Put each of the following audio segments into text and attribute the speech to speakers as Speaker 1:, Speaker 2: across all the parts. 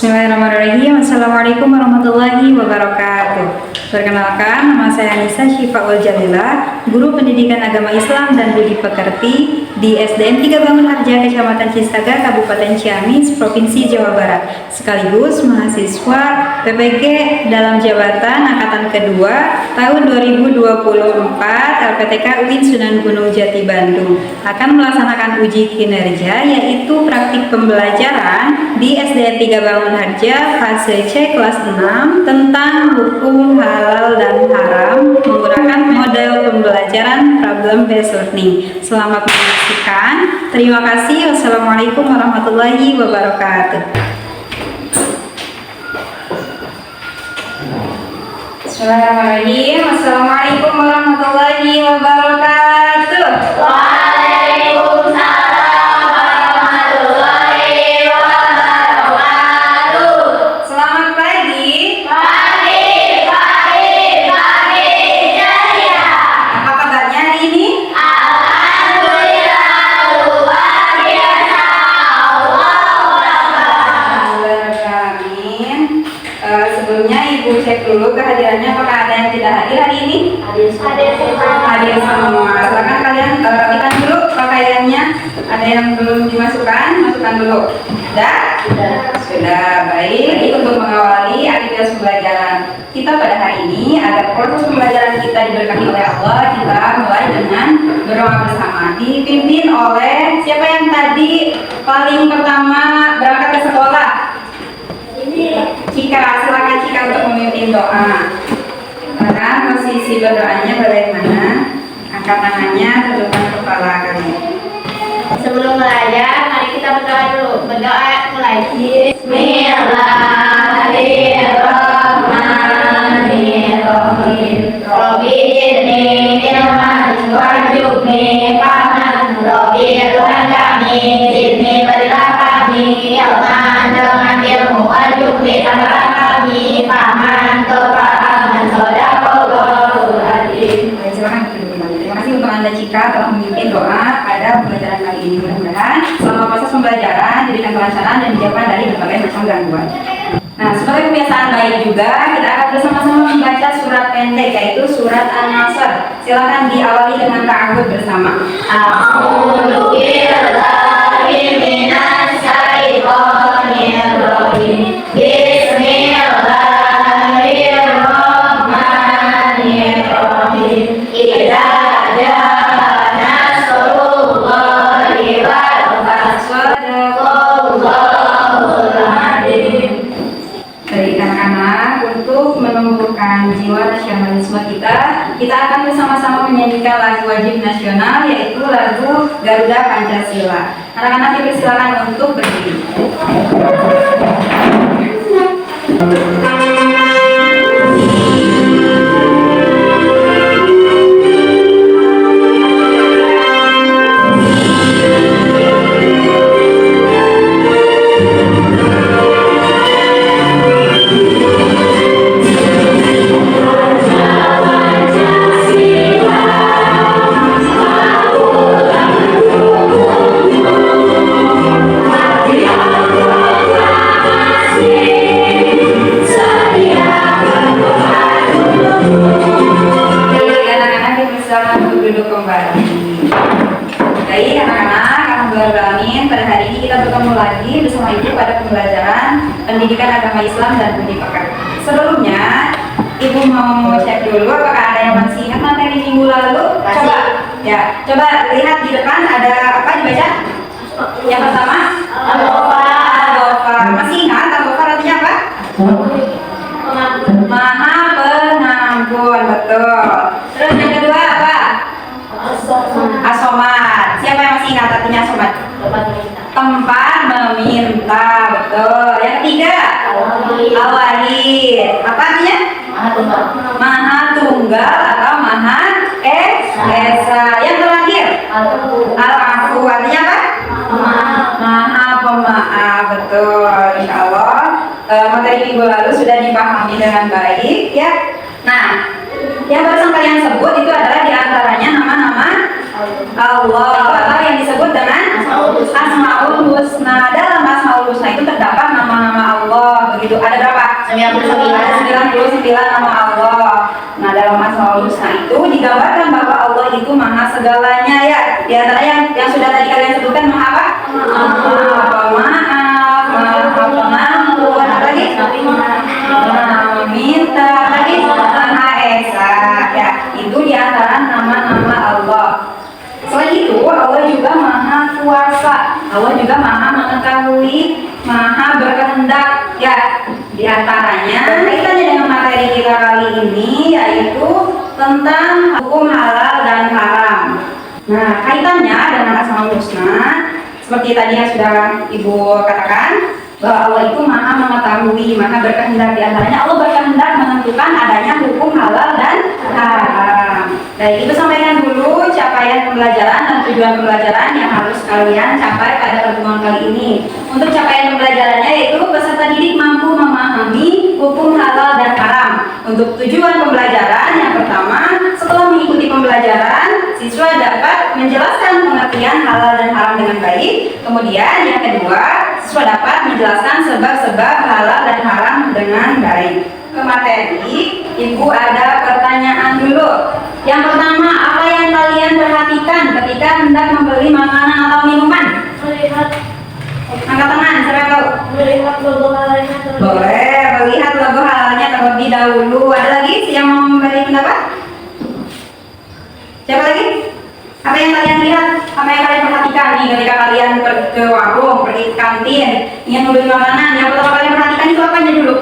Speaker 1: Bismillahirrahmanirrahim. Assalamualaikum warahmatullahi wabarakatuh. Perkenalkan, nama saya Nisa Syifaul Jalila, guru pendidikan agama Islam dan budi pekerti di SDN 3 Bangun Harja, Kecamatan Cisaga, Kabupaten Ciamis, Provinsi Jawa Barat, sekaligus mahasiswa PPG dalam jabatan angkatan kedua tahun 2024 LPTK UIN Sunan Gunung Jati Bandung, akan melaksanakan uji kinerja yaitu praktik pembelajaran di SDN 3 Bangun Harja fase C kelas 6 tentang hukum halal dan haram menggunakan model pembelajaran problem based learning. Selamat menyaksikan. Terima kasih. Wassalamualaikum warahmatullahi wabarakatuh. Bismillahirrahmanirrahim. Assalamualaikum warahmatullahi wabarakatuh. Sebelumnya Ibu cek dulu kehadirannya, apakah ada yang tidak hadir hari ini? Hadir semua. Silakan kalian rapikan dulu pakaiannya. Ada yang belum dimasukkan, masukkan dulu. Sudah? Sudah. Baik. Untuk mengawali aktivitas pembelajaran kita pada hari ini, agar proses pembelajaran kita diberkahi oleh Allah, kita mulai dengan berdoa bersama. Dipimpin oleh siapa yang tadi paling pertama berangkat ke sekolah? Cika, silakan Cika untuk memimpin doa. Sekarang posisi berdoanya bagaimana? Angkat tangannya, tundukkan kepala kalian.
Speaker 2: Sebelum belajar, mari kita berdoa dulu. Berdoa mulai. Bismillahirrahmanirrahim. Rabbi zidni ilman warzuqni fahman. Rabbi Tuhan kami, zidni berilah kami ilman dengan ilmu, warzuqni tambahkan kami fahman, kefahaman, shadaqallahul adzim.
Speaker 1: Silakan duduk kembali. Terima kasih untuk Anda Cika telah memimpin doa pada pembelajaran kali ini. Mudah-mudahan selama proses pembelajaran diberikan kelancaran dan dijauhkan dari berbagai macam gangguan. Nah, sebagai kebiasaan baik juga, kita akan bersama-sama membaca surat pendek, yaitu surat An-Nasr. Silakan diawali dengan ta'awudz bersama.
Speaker 2: A'udzu billahi minas syaitonir rajim. Bismillahirrahmanirrahim. Idza jaa nasrullahi wal fath. Shadaqallahul adzim.
Speaker 1: Dari anak-anak, untuk menumbuhkan jiwa nasionalisme kita akan bersama-sama menyanyikan lagu wajib nasional, yaitu lagu Garuda Pancasila. Anak-anak dipersilakan untuk berdiri. Duduk kembali. Baik anak-anak, alhamdulillah pada hari ini kita bertemu lagi bersama Ibu pada pembelajaran pendidikan agama Islam dan budi pekerti. Sebelumnya, Ibu mau cek dulu apakah ada yang masih ingat materi minggu lalu? Coba, ya, coba lihat di depan ada apa dibaca? Yang pertama, Al-Ghafar. Masih ingat Al-Ghafar artinya apa? Maha Pengampun, betul. Terus yang kedua apa? As-Somad. Siapa yang masih ingat artinya As-Somad? Tempat meminta, betul. Yang ketiga, Al-Wahid. Apa artinya? Maha Tunggal atau Maha Esa. Yang terakhir, Al-Afu. Artinya apa? Maha Pemaaf, betul. Insya Allah materi minggu lalu sudah dipahami dengan baik, ya. Nah, yang barusan kalian sebut itu adalah diantaranya nama-nama Allah atau yang disebut dengan Asmaul Husna. Dalam Asmaul Husna itu terdapat nama-nama Allah Ada 99 nama Allah. Nah, dalam Asmaul Husna itu digambarkan bahwa Allah itu maha segalanya ya. Di antara yang sudah tadi kalian sebutkan maha apa? Maha pemaaf, maha pengampun, apa lagi? Maha minta, lagi maha esa. Ya, itu di antara nama-nama Allah. Selain itu, Allah juga maha kuasa. Allah juga maha mengetahui, maha berkehendak. Ya, di antaranya kaitannya dengan materi kita kali ini yaitu tentang hukum halal dan haram. Nah, kaitannya dengan Asmaul Husna seperti tadi yang sudah Ibu katakan bahwa Allah itu maha mengetahui, maha berkehendak. Di antaranya Allah berkehendak menentukan adanya hukum halal dan haram. Baik, Ibu sampaikan dulu capaian pembelajaran dan tujuan pembelajaran yang harus kalian capai pada pertemuan kali ini. Untuk capaian pembelajarannya yaitu peserta didik mampu memahami hukum halal dan haram. Untuk tujuan pembelajaran yang pertama, setelah mengikuti pembelajaran, siswa dapat menjelaskan pengertian halal dan haram dengan baik. Kemudian yang kedua, siswa dapat menjelaskan sebab-sebab halal dan haram dengan baik. Ke materi, Ibu ada pertanyaan dulu. Yang pertama, apa yang kalian perhatikan ketika hendak membeli makanan atau minuman?
Speaker 2: Melihat
Speaker 1: Angkat tangan, siapa yang tahu?
Speaker 2: melihat logo halalnya
Speaker 1: Boleh, melihat logo halalnya terlebih dahulu. Ada lagi yang mau memberi pendapat? Siapa lagi? Apa yang kalian lihat? Apa yang kalian perhatikan nih ketika kalian pergi ke warung, pergi ke kantin, ingin membeli makanan? Yang pertama kalian perhatikan itu apanya dulu?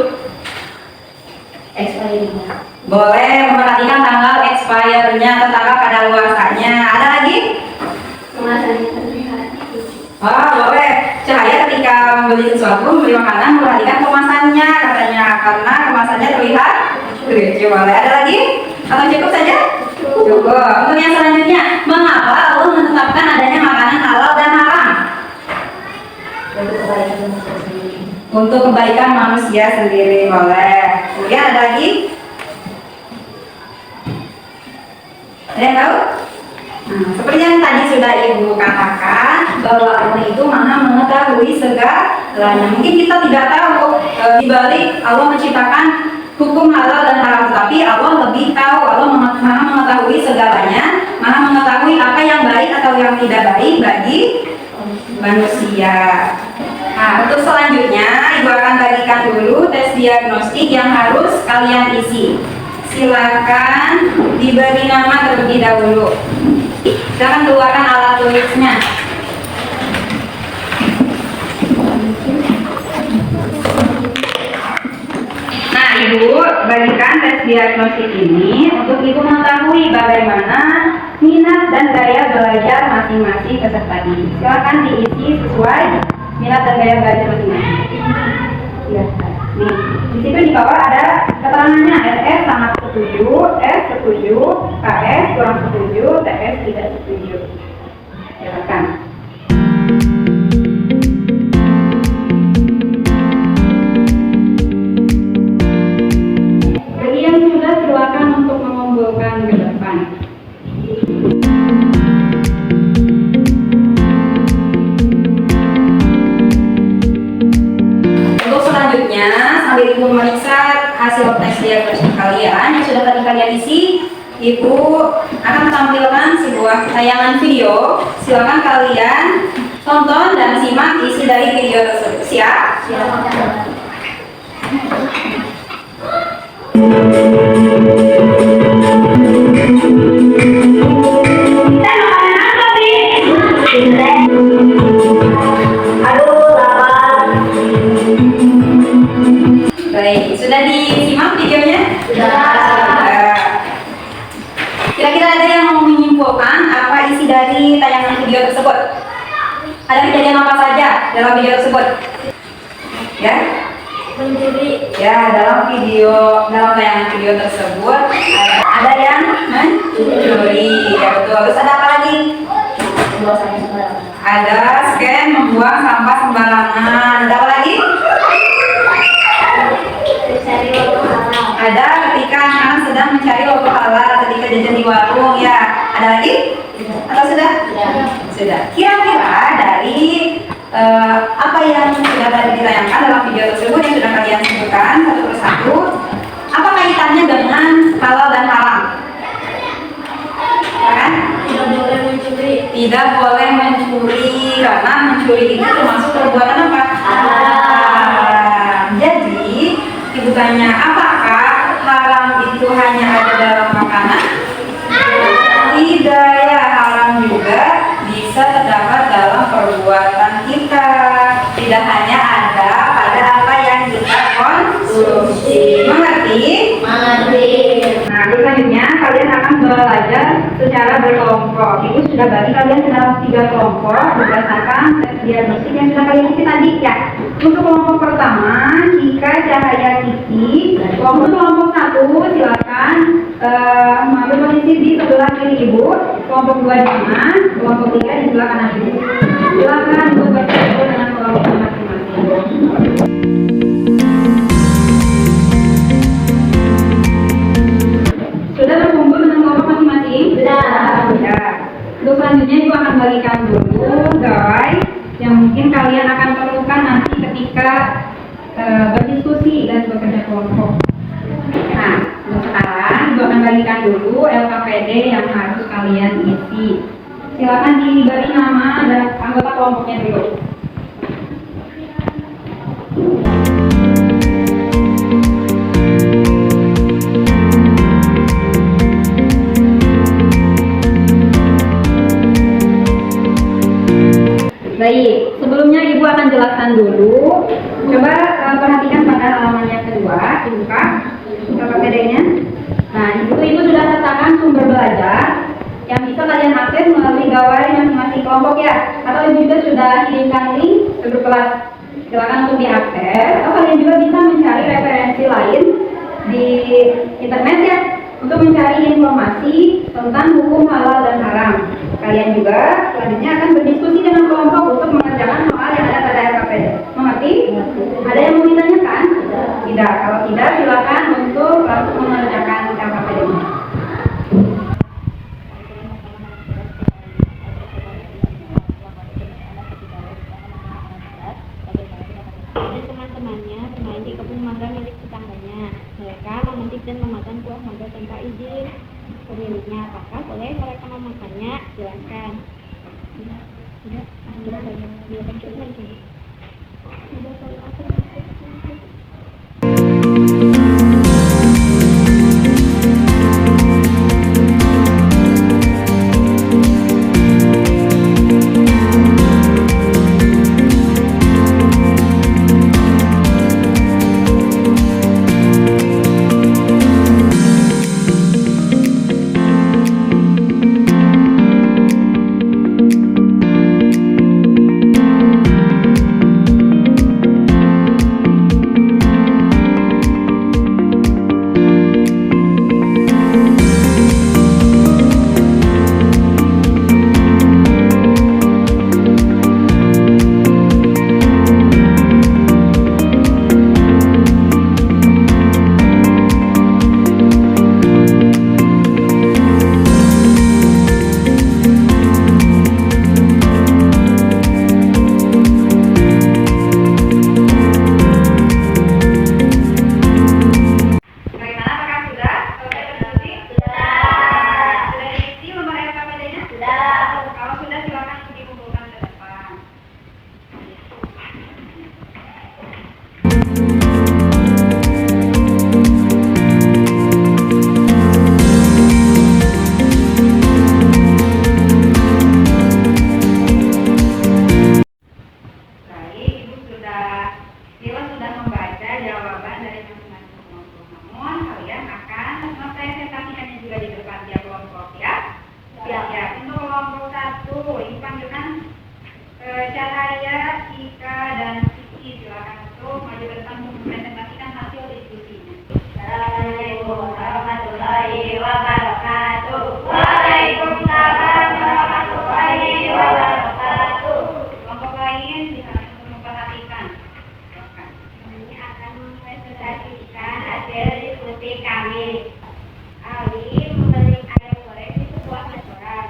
Speaker 2: expirednya.
Speaker 1: Boleh memperhatikan tanggal expirednya atau tanggal kadaluarsanya. Ada lagi?
Speaker 2: Kemasannya terlihat.
Speaker 1: Boleh. Cahaya ketika membeli sesuatu, membeli makanan, memperhatikan kemasannya katanya karena kemasannya terlihat lucu. Boleh. Ada lagi? Atau cukup saja? Cukup. Untuk yang selanjutnya, mengapa Allah menetapkan adanya makanan halal dan haram? Untuk kebaikan manusia sendiri. Boleh. Kemudian ada lagi? Ada yang tahu? Seperti yang tadi sudah Ibu katakan bahwa Allah itu maha mengetahui segalanya. Mungkin kita tidak tahu dibalik Allah menciptakan hukum halal dan haram, tapi Allah lebih tahu. Allah maha mengetahui segalanya, maha mengetahui apa yang baik atau yang tidak baik bagi manusia. Nah, untuk selanjutnya Ibu akan bagikan dulu tes diagnostik yang harus kalian isi. Silakan diberi nama terlebih dahulu. Silakan keluarkan alat tulisnya. Nah, Ibu bagikan tes diagnostik ini untuk Ibu mengetahui bagaimana minat dan gaya belajar masing-masing peserta didik. Silakan diisi sesuai minat dan gaya belajar masing-masing. Ya, nih di situ di bawah ada keterangannya. SS sangat setuju, S setuju, KS kurang setuju, TS tidak setuju. Silakan. Bagi yang sudah silakan untuk mengumpulkan ke depan. Sambil Ibu memeriksa hasil tes diagnostik kalian yang sudah tadi kalian isi, Ibu akan menampilkan sebuah tayangan video. Silakan kalian tonton dan simak isi dari video tersebut. Siap? Baik, sudah disimak videonya? Sudah. Kira-kira ada yang mau menyimpulkan apa isi dari tayangan video tersebut? Ada kejadian apa saja dalam video tersebut? Ya?
Speaker 2: Mencuri.
Speaker 1: Ya, dalam tayangan video tersebut ada yang mencuri. Ya betul. Terus ada apa lagi?
Speaker 2: Membuang sampah sembarangan.
Speaker 1: Ada scan membuang sampah sembarangan. Ada apa lagi?
Speaker 2: Mencari logo halal.
Speaker 1: Ada ketika anak sedang mencari logo halal ketika jajan di warung. Ya, ada lagi? Atau sudah? Sudah. Kira-kira dari apa yang sudah tadi ditayangkan dalam video tersebut yang sudah kalian sebutkan satu persatu, tidak boleh mencuri karena mencuri itu termasuk perbuatan apa? Haram. Jadi ibu tanya, apakah haram itu hanya ada dalam makanan? Tidak, ya, haram juga bisa terdapat dalam perbuatan kita. Tidak hanya ada pada apa yang kita konsumsi. Mengerti?
Speaker 2: Mengerti.
Speaker 1: Nah, selanjutnya kalian akan belajar secara berkelompok. Ibu sudah bagi kalian ke dalam 3 kelompok berdasarkan tes diagnostik yang sudah kalian isi tadi ya. Untuk kelompok pertama, Cika, Cahaya, Kiki. Untuk kelompok 1, silakan mengambil posisi di sebelah kiri ibu. Kelompok 2 di tengah, kelompok 3 di sebelah kanan ibu. Silakan untuk berkumpul dengan kelompok masing-masing. Sudah berkumpul dengan kelompok masing-masing?
Speaker 2: Sudah.
Speaker 1: Ya. Untuk selanjutnya ibu akan bagikan dulu gawai yang mungkin kalian akan perlukan nanti ketika berdiskusi dan bekerja kelompok. Nah, untuk sekarang ibu akan bagikan dulu LKPD yang harus kalian isi. Silakan diberi nama dan anggota kelompoknya dulu. Baik, sebelumnya ibu akan jelaskan dulu. Coba perhatikan pada halaman yang kedua, dibuka LKPD-nya. Nah, di situ ibu sudah sertakan sumber belajar yang bisa kalian akses melalui gawai masing-masing kelompok ya. Atau ibu juga sudah kirimkan link ke grup kelas. Silakan untuk diakses. Atau kalian juga bisa mencari referensi lain di internet ya, untuk mencari informasi tentang hukum halal dan haram. Kalian juga selanjutnya akan berdiskusi dengan kelompok untuk mengerjakan soal yang ada pada LKPD. Mengerti? Ada yang mau ditanyakan? Tidak. Kalau tidak, silakan untuk langsung mengerjakan LKPD-nya.
Speaker 3: Dan teman-temannya bermain di kebun mangga milik tetangganya. Mereka memetik dan memakan buah mangga tanpa izin pemiliknya. Apakah boleh mereka memakannya? Silakan. Tidak.
Speaker 1: Cahaya, Cika, dan Kiki, silakan untuk maju ke depan untuk mempresentasikan hasil diskusinya.
Speaker 2: Assalamualaikum warahmatullahi wabarakatuh. Waalaikumsalam warahmatullahi wabarakatuh.
Speaker 1: Kelompok lain silakan untuk memperhatikan. Silakan.
Speaker 2: Kami akan mempresentasikan hasil diskusi kami. Ali membeli ayam goreng di sebuah restoran.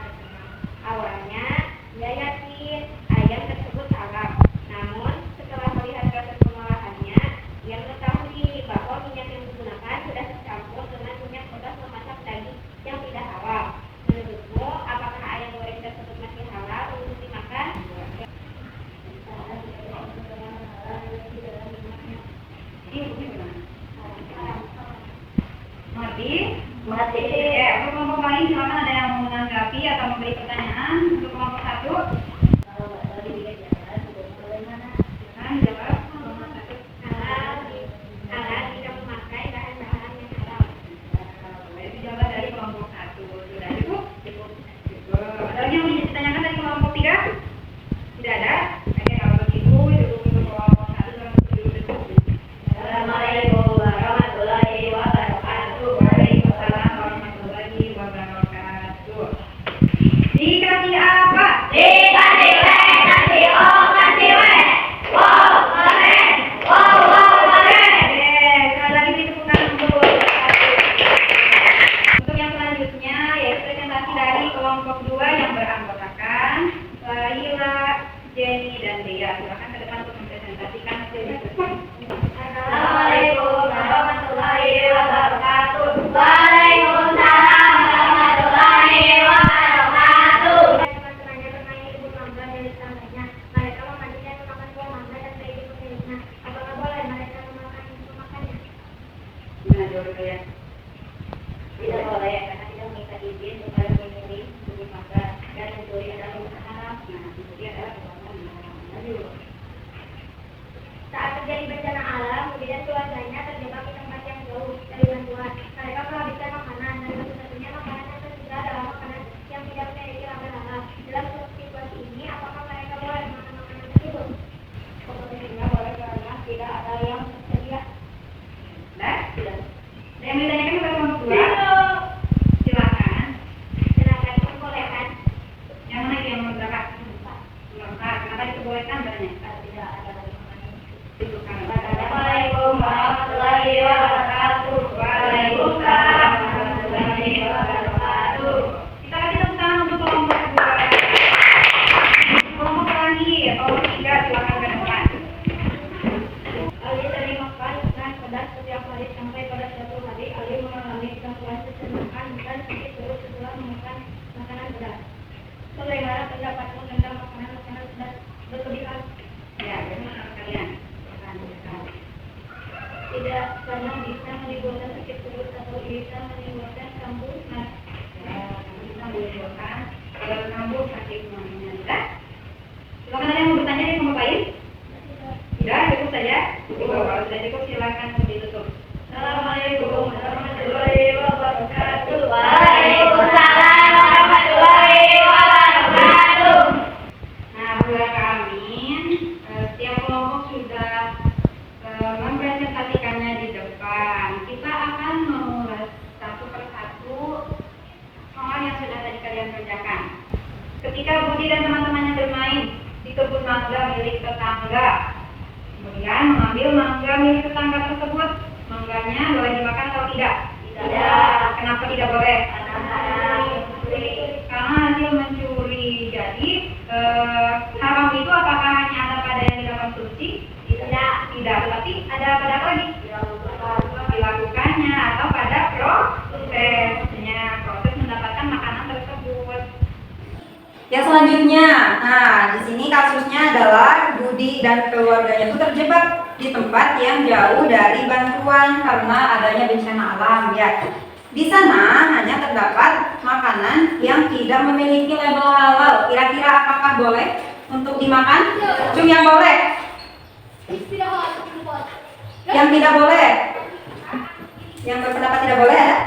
Speaker 2: Awalnya dia yakin ayam tersebut halal. Namun setelah melihat proses pengolahannya, ia
Speaker 1: selanjutnya yaitu presentasi dari kelompok 2 yang beranggotakan Laila, Jenny, dan Dea. Silakan ke depan untuk mempresentasikan hasilnya.
Speaker 2: Assalamualaikum warahmatullahi wabarakatuh. Waalaikumsalam warahmatullahi wabarakatuh.
Speaker 3: Teman-temannya bermain di kebun mangga milik tetangganya. Mereka memandikan memakan buah mangga dan berikut pemiliknya. Apakah boleh mereka memakannya?
Speaker 1: Gimana jawabannya?
Speaker 2: Tidak boleh karena tidak meminta izin supaya memilih kebun mangga dan mencuri adalah urusan haram.
Speaker 1: Nah, itu dia adalah perbuatan yang haram.
Speaker 3: Saat terjadi bencana alam, kemudian keluarganya terjebak di tempat yang jauh dari bantuan. Mereka menghabiskan makanan dan satu-satunya makanan yang tersisa adalah makanan yang tidak memiliki label halal. Dalam situasi ini, apakah mereka boleh makan makanan tersebut?
Speaker 2: Sepertinya boleh karena tidak ada yang tersedia.
Speaker 1: Nah, sudah. Yang ditanyakan kepada kelompok 2. Silakan.
Speaker 3: Silakan diperbolehkan.
Speaker 1: Yang mana itu yang nomor berapa? Nomor 4. Kenapa diperbolehkan banyak?
Speaker 2: Tidak ada
Speaker 1: Itu karena
Speaker 2: Assalamualaikum warahmatullahi wabarakatuh. Waalaikumsalam warahmatullahi wabarakatuh.
Speaker 1: kita kasih tepuk tangan untuk kelompok 2. Kelompok terakhir, kelompok 3, silakan ke depan.
Speaker 3: Ali sering makan ikan pedas setiap hari sampai pada suatu hari Ali mengalami gangguan pencernaan dan sakit perut setelah memakan makanan pedas. Bagaimana pendapatmu tentang makanan pedas berlebihan?
Speaker 1: Ya, jadi menurut kalian.
Speaker 3: Tidak, karena bisa menimbulkan sakit perut atau bisa menimbulkan kambuh.
Speaker 1: Nah, bisa menimbulkan kambuh sakit namanya. Tidak? Silakan ada yang mau bertanya dari kelompok lain? Tidak, cukup saja. Kalau sudah cukup silakan ditutup.
Speaker 2: Assalamualaikum warahmatullahi wabarakatuh. Waalaikumsalam warahmatullahi wabarakatuh.
Speaker 1: Nah, Saudara Amin, setiap kelompok sudah mempresentasikannya di depan. Kita akan mengulas satu persatu soal yang sudah tadi kalian kerjakan. Ketika Budi dan teman-temannya bermain di kebun mangga milik tetangga, kemudian mengambil mangga milik tetangga tersebut, mangganya boleh dimakan atau tidak?
Speaker 2: Tidak.
Speaker 1: Kenapa tidak boleh?
Speaker 2: Karena
Speaker 1: Karena hasil mencuri. Jadi haram itu apakah hanya ada pada yang tidak konsumsi?
Speaker 2: tidak
Speaker 1: Tidak, tetapi ada pada apa lagi? Dilakukannya atau pada prosesnya, proses mendapatkan makanan tersebut. Yang selanjutnya, nah di sini kasusnya adalah Budi dan keluarganya itu terjebak di tempat yang jauh dari bantuan karena adanya bencana alam ya. Di sana hanya terdapat makanan yang tidak memiliki label halal. Kira-kira apakah boleh untuk dimakan? Cung yang boleh? Yang tidak boleh? Yang berpendapat tidak boleh ada?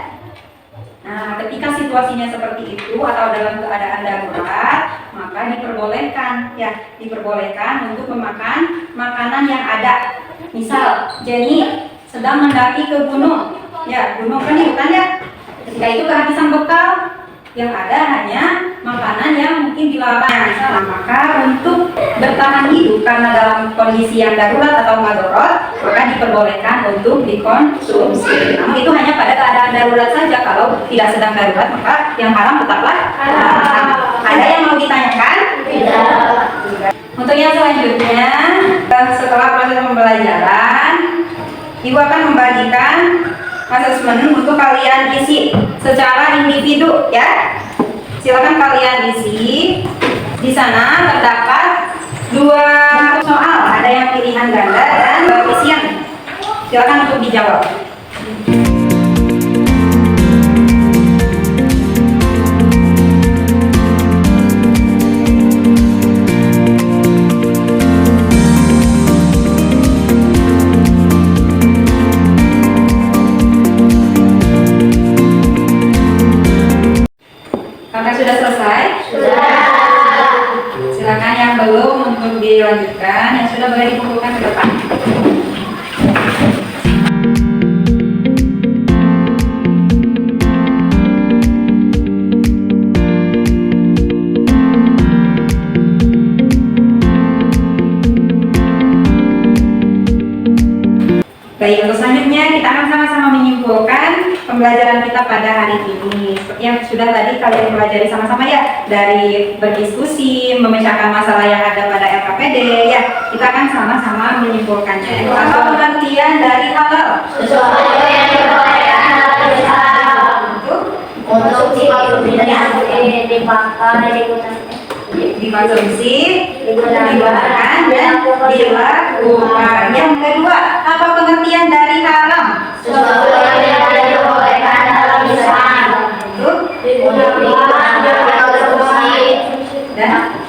Speaker 1: Nah, ketika situasinya seperti itu atau dalam keadaan darurat, maka diperbolehkan ya, diperbolehkan untuk memakan makanan yang ada. Misal, Jenny sedang mendaki ke gunung, ya, gunung kan di hutan ya. Ketika itu kehabisan bekal, yang ada hanya makanan yang mungkin dilarang. Nah, maka untuk bertahan hidup karena dalam kondisi yang darurat atau madorot, maka diperbolehkan untuk dikonsumsi. Namun itu hanya pada keadaan darurat saja. Kalau tidak sedang darurat, maka yang haram tetaplah haram. Ada yang mau ditanyakan?
Speaker 2: tidak.
Speaker 1: Untuk yang selanjutnya, setelah proses pembelajaran, Ibu akan membagikan asesmen untuk kalian isi secara individu ya. Silakan kalian isi. Di sana terdapat 2 soal, ada yang pilihan ganda dan isian. Silakan untuk dijawab. Apakah sudah selesai?
Speaker 2: Sudah.
Speaker 1: Silakan yang belum untuk dilanjutkan, yang sudah boleh dikumpulkan ke depan. Baik, untuk selanjutnya kita akan sama-sama menyimpulkan pembelajaran kita pada hari ini. Seperti yang sudah tadi kalian pelajari sama-sama ya, dari berdiskusi, memecahkan masalah yang ada pada LKPD ya. Kita akan sama-sama menyimpulkannya. Apa pengertian dari halal?
Speaker 2: Sesuatu yang diperbolehkan halal Islam. Untuk dikonsumsi, dipakai,
Speaker 1: Dikonsumsi, digunakan, dan dilakukan. Yang kedua, apa pengertian dari haram?
Speaker 2: sesuatu yang tidak diperbolehkan dalam Islam.
Speaker 1: Untuk
Speaker 2: Digunakan, dikonsumsi,
Speaker 1: dan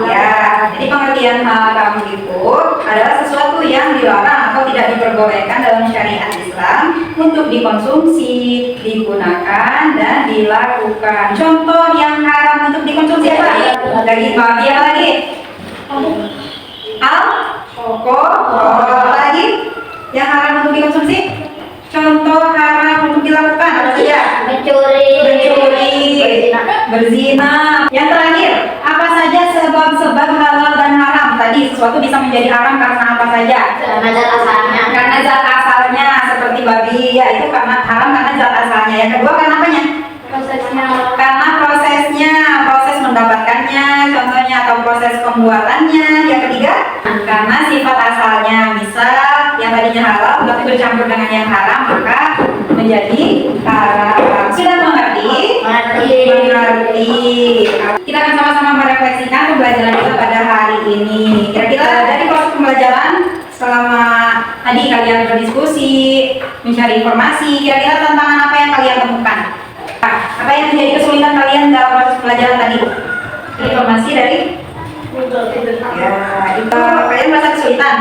Speaker 1: ya, jadi pengertian haram itu adalah sesuatu yang dilarang atau tidak diperbolehkan dalam syariat Islam untuk dikonsumsi, digunakan, dan dilakukan. Contoh yang haram untuk dikonsumsi apa? Daging babi apa lagi? Alkohol lagi? Yang haram untuk dikonsumsi? Contoh haram untuk dilakukan apa saja? Mencuri, berzina. Yang terakhir, apa saja sebab-sebab halal dan haram? Tadi sesuatu bisa menjadi haram karena apa saja?
Speaker 2: karena zat asalnya.
Speaker 1: Karena zat asalnya seperti babi, ya itu karena haram karena zat asalnya. Yang kedua karena apanya?
Speaker 3: Prosesnya.
Speaker 1: Karena prosesnya, proses mendapatkannya, contohnya atau proses pembuatannya. Yang ketiga, karena sifat asalnya. Misal yang tadinya halal tapi bercampur dengan yang haram maka menjadi haram. Sudah mengerti? Mengerti. Kita akan sama-sama merefleksikan pembelajaran kita pada hari ini. Kira-kira dari proses pembelajaran selama tadi kalian berdiskusi, mencari informasi, kira-kira tantangan apa yang kalian temukan? Apa yang menjadi kesulitan kalian dalam proses pembelajaran tadi? Informasi dari? Ya, itu kalian merasa kesulitan?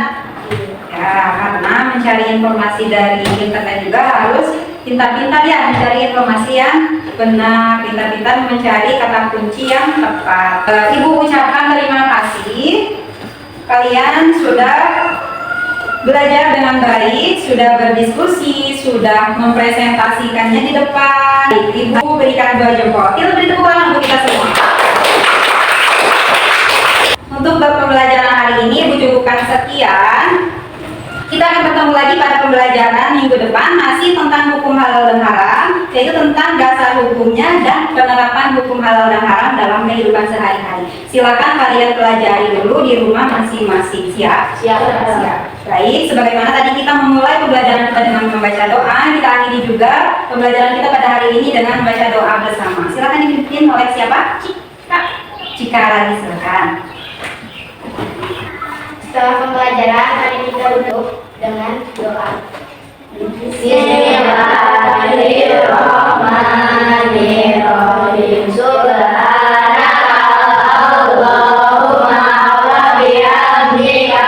Speaker 1: Ya, karena mencari informasi dari internet juga harus pintar-pintar ya, mencari informasi yang benar, pintar-pintar mencari kata kunci yang tepat. Ibu ucapkan terima kasih. Kalian sudah belajar dengan baik, sudah berdiskusi, sudah mempresentasikannya di depan. Ibu berikan 2 jempol. Kita beri tepuk tangan untuk kita semua. Untuk pembelajaran hari ini Ibu cukupkan sekian. Kita akan bertemu lagi pada pembelajaran minggu depan masih tentang hukum halal dan haram, yaitu tentang dasar hukumnya dan penerapan hukum halal dan haram dalam kehidupan sehari-hari. Silakan kalian pelajari dulu di rumah masing-masing. Siap?
Speaker 2: Siap.
Speaker 1: Baik, sebagaimana tadi kita memulai pembelajaran kita dengan membaca doa, kita akhiri juga pembelajaran kita pada hari ini dengan membaca doa bersama. Silakan dipimpin oleh siapa? Cika lagi, silakan.
Speaker 2: Setelah pembelajaran, mari kita duduk dengan doa. Bismillahirrahmanirrahim. Subhanaka Allahumma wa bihamdika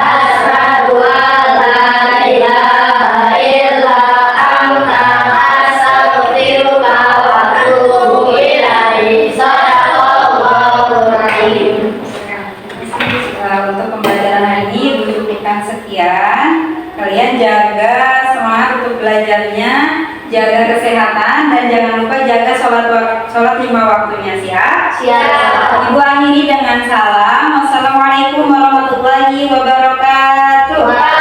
Speaker 2: asyhadu an la ilaha illa anta astaghfiruka wa atubu ilaik. Shadaqallahul azim.
Speaker 1: Untuk pembelajaran hari ini Ibu cukupkan sekian. Kalian jaga semangat untuk belajarnya, jaga kesehatan, dan jangan lupa jaga sholat 5 waktunya. Siap?
Speaker 2: Siap.
Speaker 1: Ibu akhiri dengan salam. Wassalamualaikum warahmatullahi wabarakatuh.